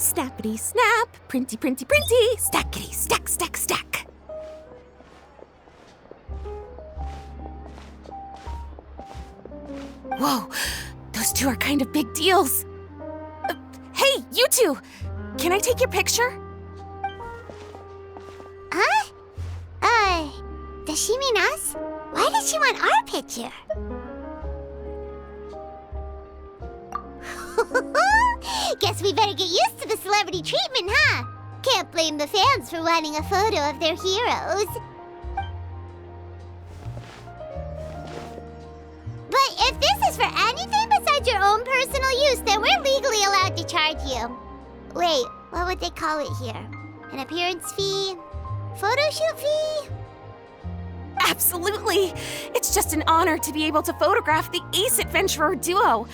Snappity snap, printy printy printy, stackity stack stack stack. Whoa, those two are kind of big deals. Hey, you two! Can I take your picture? Huh? Does she mean us? Why does she want our picture? Guess we better get used to the celebrity treatment, huh? Can't blame the fans for wanting a photo of their heroes. But if this is for anything besides your own personal use, then we're legally allowed to charge you. Wait, what would they call it here? An appearance fee? Photo shoot fee? Absolutely! It's just an honor to be able to photograph the Ace Adventurer duo.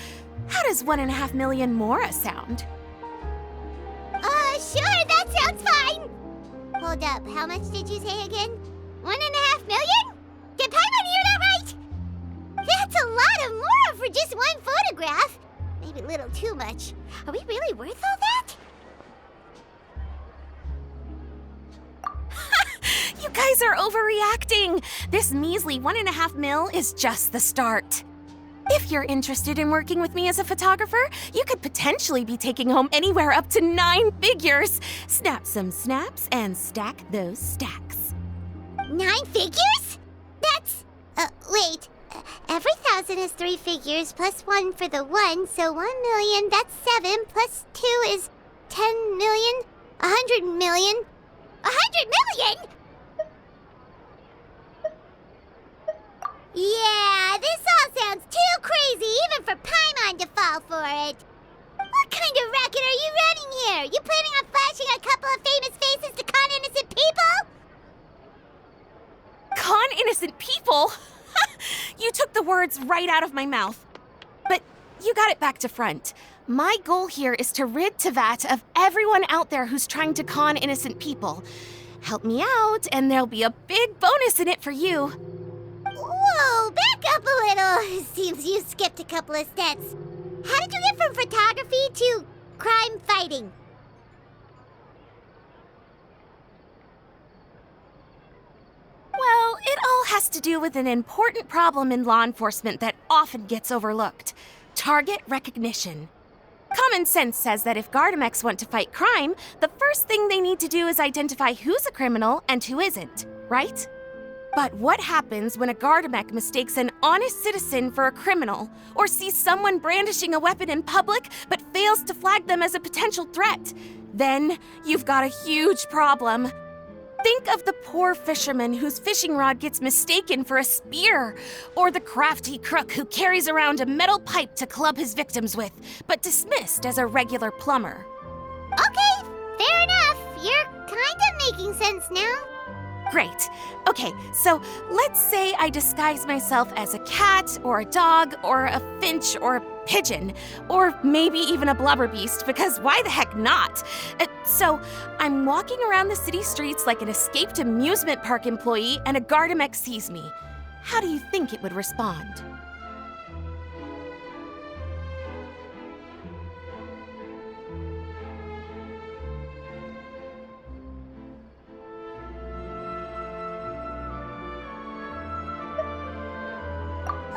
How does 1.5 million more sound? Sure, that sounds fine. Hold up, how much did you say again? 1.5 million? Did Paimon hear that right? That's a lot of more for just one photograph. Maybe a little too much. Are we really worth all that? You guys are overreacting. This measly 1.5 mil is just the start. If you're interested in working with me as a photographer, you could potentially be taking home anywhere up to 9 figures. Snap some snaps and stack those stacks. 9 figures? That's... wait. Every 1,000 is 3 figures, plus 1 for the 1, so 1 million, that's 7, plus 2 is 10 million, 100 million. 100 million?! Yeah, this all sounds too crazy even for Paimon to fall for it. What kind of racket are you running here? You planning on flashing a couple of famous faces to con innocent people? Con innocent people? You took the words right out of my mouth. But you got it back to front. My goal here is to rid Teyvat of everyone out there who's trying to con innocent people. Help me out, and there'll be a big bonus in it for you. Whoa, back up a little. Seems you skipped a couple of steps. How did you get from photography to crime fighting? Well, it all has to do with an important problem in law enforcement that often gets overlooked. Target recognition. Common sense says that if Gardamex want to fight crime, the first thing they need to do is identify who's a criminal and who isn't, right? But what happens when a Gardamex mistakes an honest citizen for a criminal, or sees someone brandishing a weapon in public but fails to flag them as a potential threat? Then you've got a huge problem. Think of the poor fisherman whose fishing rod gets mistaken for a spear, or the crafty crook who carries around a metal pipe to club his victims with, but dismissed as a regular plumber. Okay, fair enough. You're kind of making sense now. Great. Okay, so let's say I disguise myself as a cat, or a dog, or a finch, or a pigeon, or maybe even a blubberbeast, because why the heck not? So I'm walking around the city streets like an escaped amusement park employee, and a Gardamex sees me. How do you think it would respond?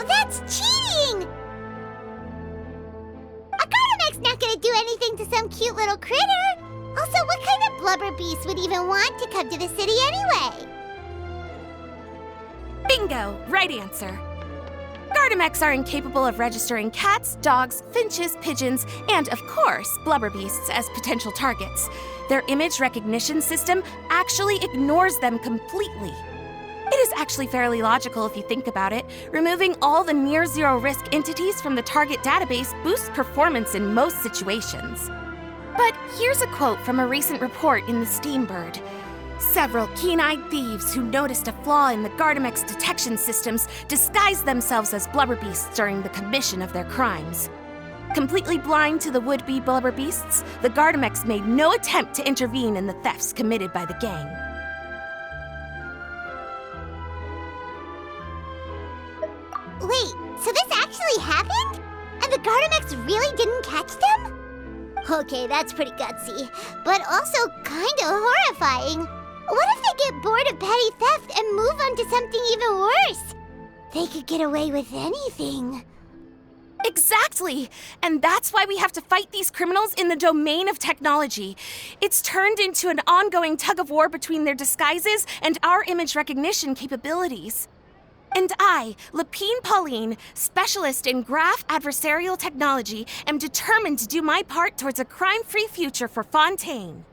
That's cheating! A Gardamex not gonna do anything to some cute little critter. Also, what kind of blubber beast would even want to come to the city anyway? Bingo! Right answer. Gardamex are incapable of registering cats, dogs, finches, pigeons, and, of course, blubberbeasts as potential targets. Their image recognition system actually ignores them completely. It is actually fairly logical if you think about it. Removing all the near-zero risk entities from the target database boosts performance in most situations. But here's a quote from a recent report in the Steambird. Several keen-eyed thieves who noticed a flaw in the Gardamex detection systems disguised themselves as blubberbeasts during the commission of their crimes. Completely blind to the would-be blubberbeasts, the Gardamex made no attempt to intervene in the thefts committed by the gang. Wait, so this actually happened? And the Gardamex really didn't catch them? Okay, that's pretty gutsy, but also kinda horrifying. What if they get bored of petty theft and move on to something even worse? They could get away with anything. Exactly! And that's why we have to fight these criminals in the domain of technology. It's turned into an ongoing tug-of-war between their disguises and our image recognition capabilities. And I, Lapine Pauline, specialist in graph adversarial technology, am determined to do my part towards a crime-free future for Fontaine.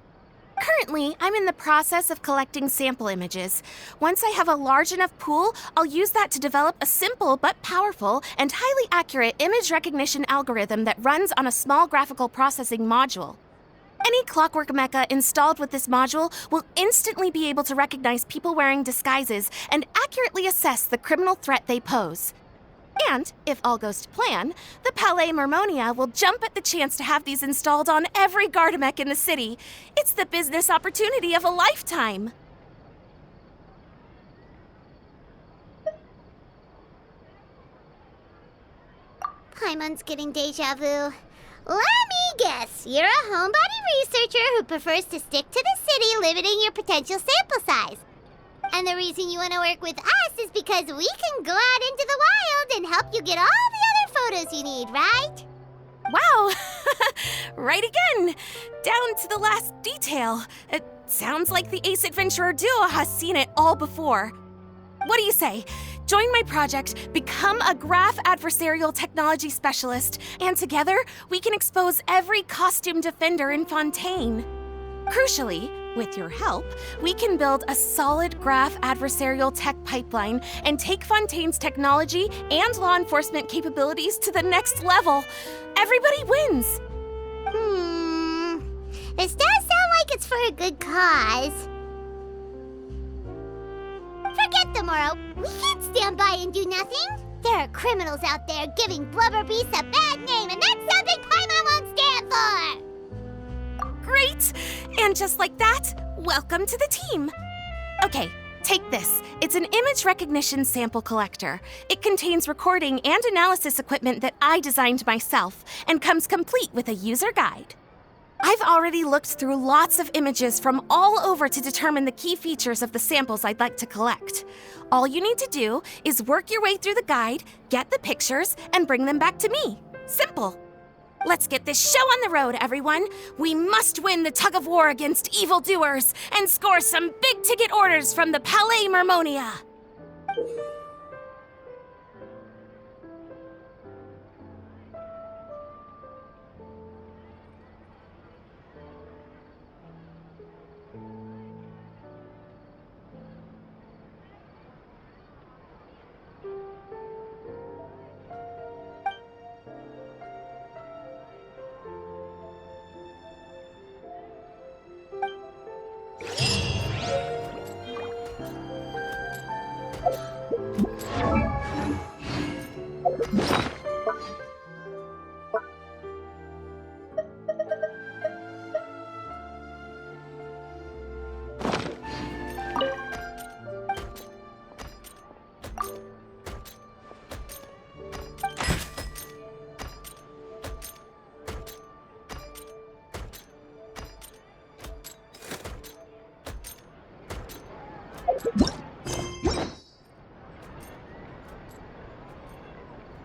Currently, I'm in the process of collecting sample images. Once I have a large enough pool, I'll use that to develop a simple but powerful and highly accurate image recognition algorithm that runs on a small graphical processing module. Any Clockwork mecha installed with this module will instantly be able to recognize people wearing disguises and accurately assess the criminal threat they pose. And, if all goes to plan, the Palais Mermonia will jump at the chance to have these installed on every Gardamek in the city. It's the business opportunity of a lifetime. Paimon's getting deja vu. Let me guess, you're a homebody researcher who prefers to stick to the city, limiting your potential sample size. And the reason you want to work with us is because we can go out into the wild and help you get all the other photos you need, right? Wow! Right again! Down to the last detail. It sounds like the Ace Adventurer duo has seen it all before. What do you say? Join my project, become a graph adversarial technology specialist, and together we can expose every costume defender in Fontaine. Crucially, with your help, we can build a solid graph adversarial tech pipeline and take Fontaine's technology and law enforcement capabilities to the next level. Everybody wins! This does sound like it's for a good cause. Forget tomorrow. We can't stand by and do nothing. There are criminals out there giving Blubber Beast a bad name, and that's something Paimon won't stand for! Great! And just like that, welcome to the team. Okay, take this. It's an image recognition sample collector. It contains recording and analysis equipment that I designed myself and comes complete with a user guide. I've already looked through lots of images from all over to determine the key features of the samples I'd like to collect. All you need to do is work your way through the guide, get the pictures, and bring them back to me. Simple. Let's get this show on the road, everyone. We must win the tug-of-war against evildoers and score some big-ticket orders from the Palais Mermonia.